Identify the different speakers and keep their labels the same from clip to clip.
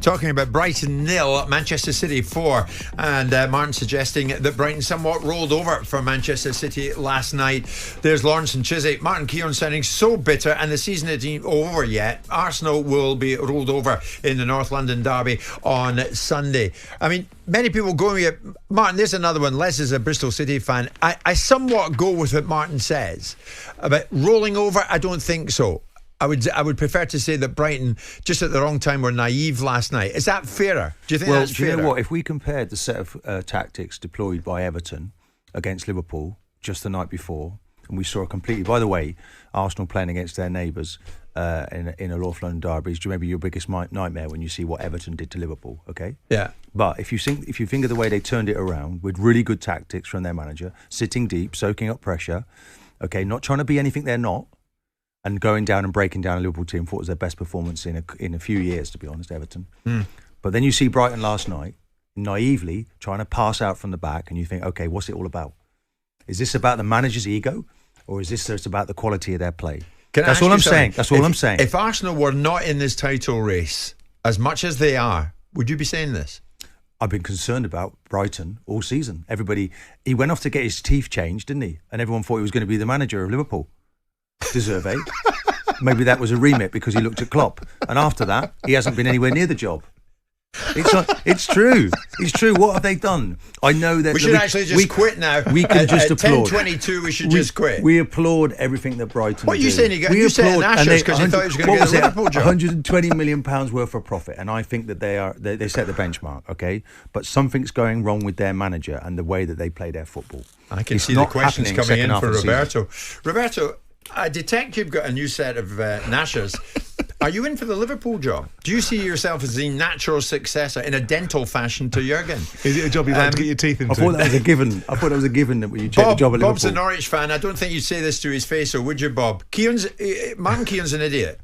Speaker 1: talking about Brighton 0, Manchester City 4. And Martin suggesting that Brighton somewhat rolled over for Manchester City last night. There's Lawrence and Chiswick. Martin Keown sounding so bitter, and the season isn't over yet. Arsenal will be rolled over in the North London derby on Sunday. I mean, many people go with Martin. There's another one. Les is a Bristol City fan. I somewhat go with what Martin says about rolling over. I don't think so. I would prefer to say that Brighton, just at the wrong time, were naive last night. Is that fairer? Do you think that's fairer?
Speaker 2: Well, do you know what? If we compared the set of tactics deployed by Everton against Liverpool just the night before, and we saw a completely... By the way, Arsenal playing against their neighbours in a North London derby is maybe your biggest nightmare when you see what Everton did to Liverpool, okay?
Speaker 1: Yeah.
Speaker 2: But if you think of the way they turned it around with really good tactics from their manager, sitting deep, soaking up pressure, okay, not trying to be anything they're not, and going down and breaking down a Liverpool team, thought was their best performance in a few years, to be honest, Everton. But then you see Brighton last night, naively trying to pass out from the back, and you think, okay, what's it all about? Is this about the manager's ego, or is this just about the quality of their play? That's all I'm saying. That's all I'm saying.
Speaker 1: If Arsenal were not in this title race, as much as they are, would you be saying this?
Speaker 2: I've been concerned about Brighton all season. He went off to get his teeth changed, didn't he? And everyone thought he was going to be the manager of Liverpool. Deserve 8. Maybe that was a remit because he looked at Klopp. And after that, he hasn't been anywhere near the job. It's true. It's true. What have they done? I know that...
Speaker 1: We should actually just quit now.
Speaker 2: We can just applaud.
Speaker 1: 10:22, we should just quit.
Speaker 2: We applaud everything that Brighton
Speaker 1: What are you
Speaker 2: do.
Speaker 1: saying? You saying Ashes because you thought he was going to get a Liverpool job?
Speaker 2: £120 million worth of profit. And I think that they set the benchmark, okay? But something's going wrong with their manager and the way that they play their football.
Speaker 1: I can see the questions coming in for Roberto. Roberto, I detect you've got a new set of Nashers. Are you in for the Liverpool job? Do you see yourself as the natural successor in a dental fashion to Jurgen?
Speaker 3: Is it a job you'd like to get your teeth into?
Speaker 2: I thought that was a given. I thought that was a given that you take the job at Liverpool.
Speaker 1: Bob's a Norwich fan. I don't think you'd say this to his face, or would you, Bob? Martin Keown's an idiot.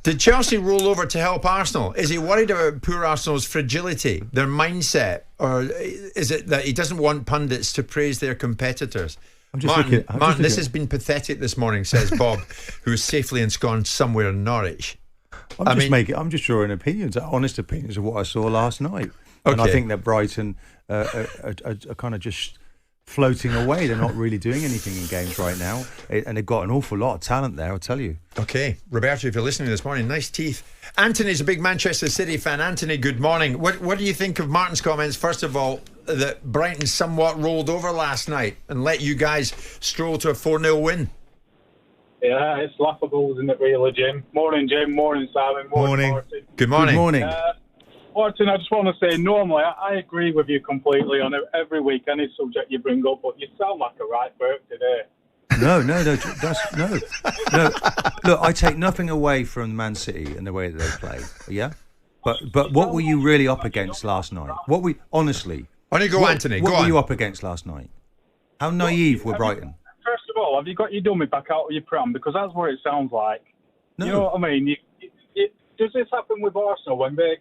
Speaker 1: Did Chelsea roll over to help Arsenal? Is he worried about poor Arsenal's fragility, their mindset, or is it that he doesn't want pundits to praise their competitors? Martin, this has been pathetic this morning, says Bob, who is safely ensconced somewhere in Norwich.
Speaker 2: I'm just drawing opinions, honest opinions of what I saw last night. Okay. And I think that Brighton are kind of just floating away. They're not really doing anything in games right now. And they've got an awful lot of talent there, I'll tell you. Okay.
Speaker 1: Roberto, if you're listening this morning, nice teeth. Anthony's a big Manchester City fan. Anthony, good morning. What do you think of Martin's comments, first of all, that Brighton somewhat rolled over last night and let you guys stroll to a 4-0 win?
Speaker 4: Yeah, it's laughable, isn't it, really, Jim? Morning, Jim. Morning, Simon.
Speaker 3: Morning.
Speaker 4: Martin.
Speaker 1: Good morning.
Speaker 2: Good morning.
Speaker 4: Martin, I just want to say, normally, I agree with you completely on every week, any subject you bring up, but you sound like a right Burke today.
Speaker 2: No. Look, I take nothing away from Man City and the way that they play, yeah? But what were you really up against last night? Honestly...
Speaker 1: Anthony.
Speaker 2: What were you up against last night? How naive were Brighton?
Speaker 4: First of all, have you got your dummy back out of your pram? Because that's what it sounds like.
Speaker 2: No.
Speaker 4: You know what I mean? Does this happen with Arsenal when they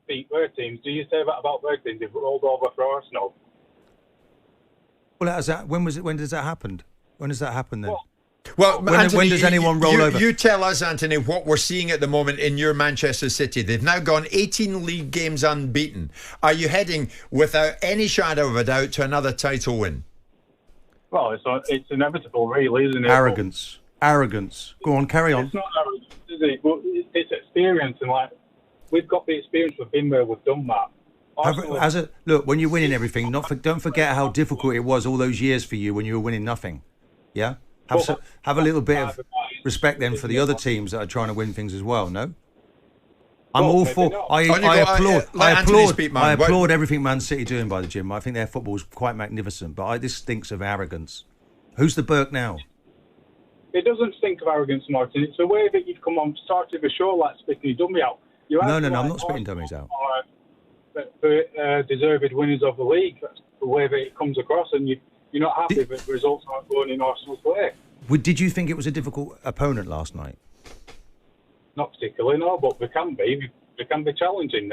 Speaker 4: beat their teams? Do you say that about their teams? They've rolled over for Arsenal.
Speaker 2: Well, when does that happen? When does that happen then?
Speaker 1: Well, Anthony,
Speaker 2: when does anyone roll over?
Speaker 1: You tell us, Anthony, what we're seeing at the moment in your Manchester City. They've now gone 18 league games unbeaten. Are you heading, without any shadow of a doubt, to another title win?
Speaker 4: Well, it's inevitable, really, isn't it?
Speaker 2: Arrogance. Go on, carry on.
Speaker 4: It's not arrogance, is it? Well, it's experience, and we've got the experience. We've been there. We've done that.
Speaker 2: Look, when you're winning everything, don't forget how difficult it was all those years for you when you were winning nothing. Yeah. Have a little bit of respect then for the other teams that are trying to win things as well. No, I'm all for. I applaud everything Man City doing by the gym. I think their football is quite magnificent. But this stinks of arrogance. Who's the Burke now?
Speaker 4: It doesn't stink of arrogance, Martin. It's the way that you've come on, started the show like spitting your dummy out.
Speaker 2: No, I'm not spitting dummies out.
Speaker 4: Deserved winners of the league. That's the way that it comes across, and you're not happy that the results aren't going in Arsenal's way.
Speaker 2: Did you think it was a difficult opponent last night?
Speaker 4: Not particularly, no, but they can be. They can be challenging.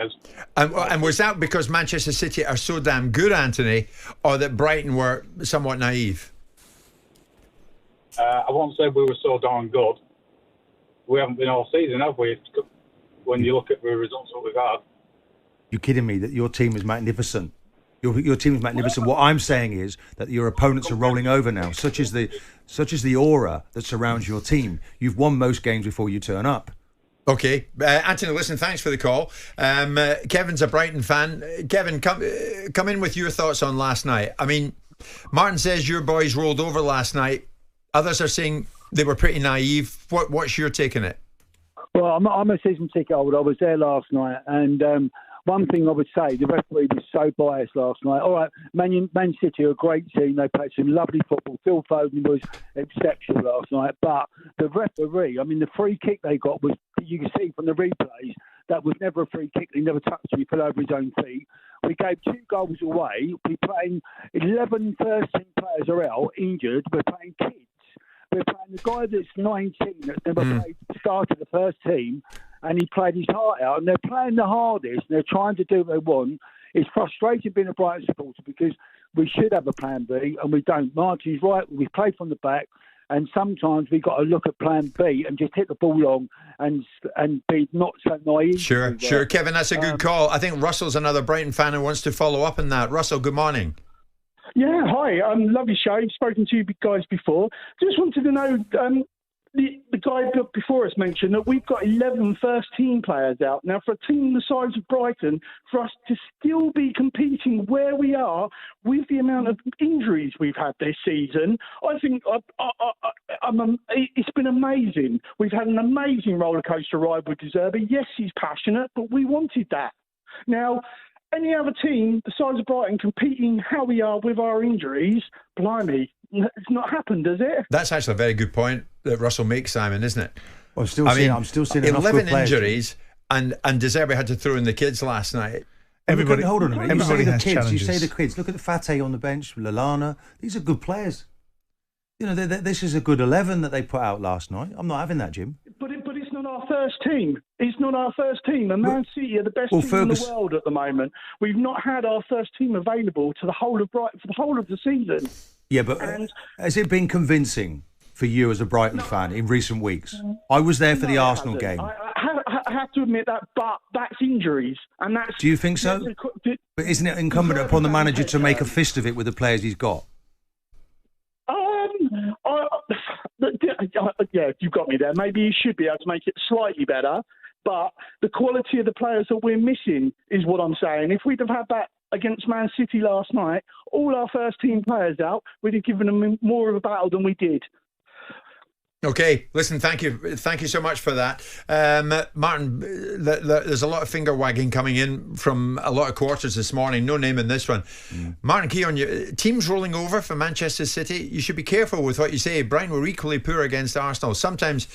Speaker 1: And was that because Manchester City are so damn good, Anthony, or that Brighton were somewhat naive?
Speaker 4: I won't say we were so darn good. We haven't been all season, have we? when you look at the results that we've had.
Speaker 2: You're kidding me that your team is magnificent. Your team is magnificent. What I'm saying is that your opponents are rolling over now, such as the aura that surrounds your team. You've won most games before you turn up.
Speaker 1: Okay, Anthony, listen, thanks for the call. Kevin's a Brighton fan. Kevin, come in with your thoughts on last night. I mean, Martin says your boys rolled over last night. Others are saying they were pretty naive. What's your take on it?
Speaker 5: Well, I'm a season ticket holder. I was there last night, and one thing I would say, the referee was so biased last night. All right, Man City are a great team. They played some lovely football. Phil Foden was exceptional last night. But the referee, I mean, the free kick they got was, you can see from the replays, that was never a free kick. He never touched him. He fell over his own feet. We gave 2 goals away. We're playing 11 first-team players are out, injured. We're playing kids. We're playing the guy that's 19, that's never started the first team, and he played his heart out. And they're playing the hardest, and they're trying to do what they want. It's frustrating being a Brighton supporter because we should have a plan B, and we don't. Martin's right. We play from the back, and sometimes we've got to look at plan B and just hit the ball long and be not so naive.
Speaker 1: Sure. Kevin, that's a good call. I think Russell's another Brighton fan who wants to follow up on that. Russell, good morning.
Speaker 6: Yeah, hi. Lovely show. I've spoken to you guys before. Just wanted to know, the guy before us mentioned that we've got 11 first-team players out. Now, for a team the size of Brighton, for us to still be competing where we are with the amount of injuries we've had this season, I think it's been amazing. We've had an amazing rollercoaster ride with De Zerbi. Yes, he's passionate, but we wanted that. Now, any other team the size of Brighton competing how we are with our injuries, blimey, it's not happened, has it?
Speaker 1: That's actually a very good point that Russell makes, Simon, isn't it?
Speaker 2: Well, I'm still seeing
Speaker 1: 11 injuries, and De Zerbi had to throw in the kids last night.
Speaker 3: Everybody,
Speaker 2: hold on a minute.
Speaker 3: Everybody has
Speaker 2: kids.
Speaker 3: challenges.
Speaker 2: You say the kids. Look at Fate on the bench, Lallana. These are good players. You know, this is a good 11 that they put out last night. I'm not having that, Jim.
Speaker 6: But it's not our first team. It's not our first team. And Man City are the best team in the world at the moment. We've not had our first team available to the whole of Brighton for the whole of the season.
Speaker 2: Yeah, but has it been convincing for you as a Brighton fan in recent weeks? I was there for the Arsenal game.
Speaker 6: I have to admit that, but that's injuries, and that's.
Speaker 2: Do you think so? But isn't it incumbent upon the manager to make a fist of it with the players he's got?
Speaker 6: Yeah, you've got me there. Maybe you should be able to make it slightly better, but the quality of the players that we're missing is what I'm saying. If we'd have had that against Man City last night, all our first-team players out, we'd have given them more of a battle than we did.
Speaker 1: Okay, listen, thank you so much for that. Martin, there's a lot of finger wagging coming in from a lot of quarters this morning, no name in this one. Martin Keown, teams rolling over for Manchester City, you should be careful with what you say. Brighton were equally poor against Arsenal. Sometimes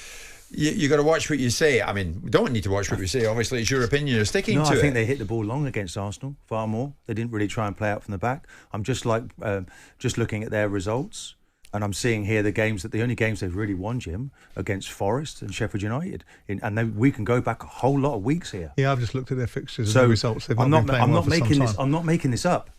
Speaker 1: you got to watch what you say. I mean, we don't need to watch what we say, obviously, it's your opinion, you're sticking to it.
Speaker 2: No, I think they hit the ball long against Arsenal, far more. They didn't really try and play out from the back. I'm just looking at their results. And I'm seeing here the only games they've really won, Jim, against Forest and Sheffield United. We can go back a whole lot of weeks here.
Speaker 3: Yeah, I've just looked at their fixtures and the results.
Speaker 2: I'm not making this up.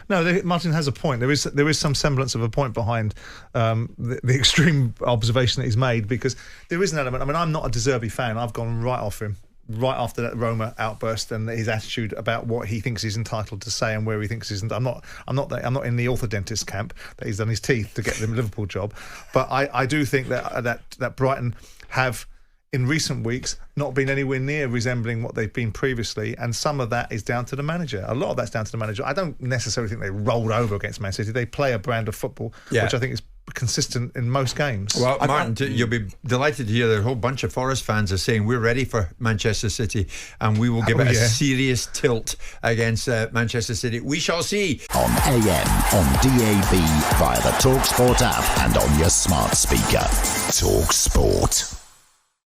Speaker 3: No, Martin has a point. There is some semblance of a point behind the extreme observation that he's made, because there is an element. I mean, I'm not a De Zerbi fan. I've gone right off him right after that Roma outburst and his attitude about what he thinks he's entitled to say and where he thinks he's. I'm not in the orthodontist camp that he's done his teeth to get the Liverpool job, but I do think that Brighton have in recent weeks not been anywhere near resembling what they've been previously, and some of that is down to the manager. A lot of that's down to the manager. I don't necessarily think they rolled over against Man City. They play a brand of football which I think is consistent in most games.
Speaker 1: Well, Martin, you'll be delighted to hear that a whole bunch of Forest fans are saying we're ready for Manchester City and we will give it a serious tilt against Manchester City. We shall see.
Speaker 7: On AM, on DAB, via the talkSPORT app and on your smart speaker. talkSPORT.